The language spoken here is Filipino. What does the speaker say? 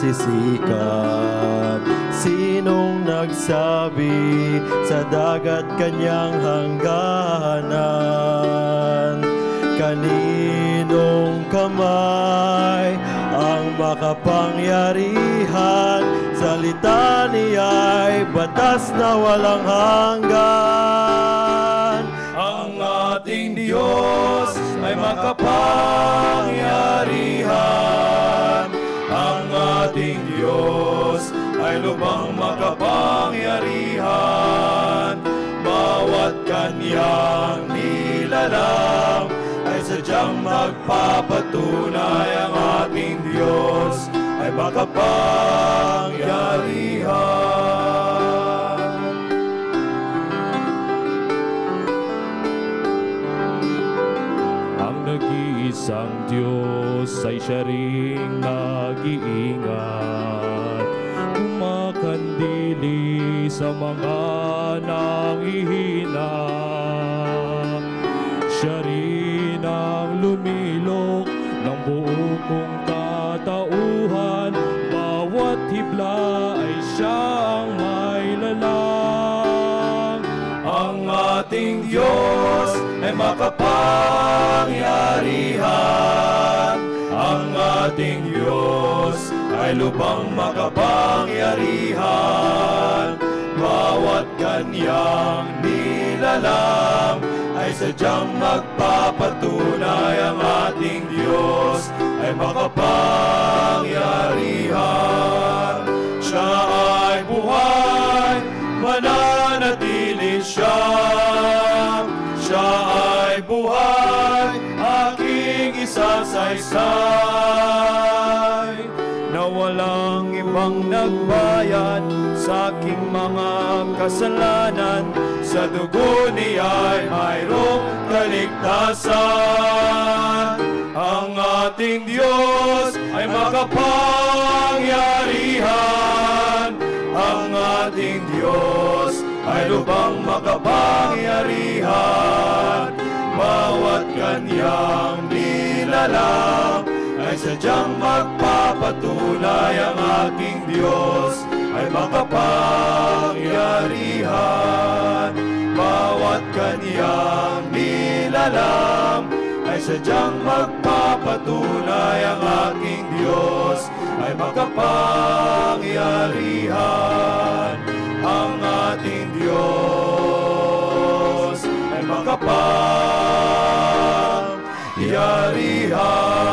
nagsisikap. Sinong nagsabi sa dagat kanyang hangganan? Kaninong kamay ang makapangyarihan? Salita niya'y batas na walang hanggan. Ang ating Diyos ay makapangyarihan. Ang ating Diyos ay lubhang makapangyarihan. Bawat kanyang nilalang ay sadyang magpapatunay. Ang ating Diyos ay makapangyarihan. Ang nag-iisang Diyos ay siya ring nag-iingat, kumakandili sa mga nanghihina. Siya rin ang lumilok ng buong kong katauhan. Bawat hibla ay siyang may lalang. Ang ating Diyos ay makapangyarihan. Ang ating Diyos ay lubhang makapangyarihan. Bawat kanyang nilalang ay sadyang magpapatunay. Ang ating Diyos ay makapangyarihan. Siya ay buhay, mananatili siya. Siya ay buhay, aking isasaysay. Na walang ibang nagbayad sa aking mga kasalanan. Sa dugo niya'y mayroong kaligtasan. Ang ating Diyos ay makapangyarihan. Ang ating Diyos ay lubhang makapangyarihan. Bawat kanyang nilalang ay sadyang magpapatunay. Ang ating Diyos ay makapangyarihan. Bawat kanyang nilalang ay sadyang magpapatunay. Ang aking Diyos ay makapangyarihan. Ang ating Diyos ay makapangyarihan.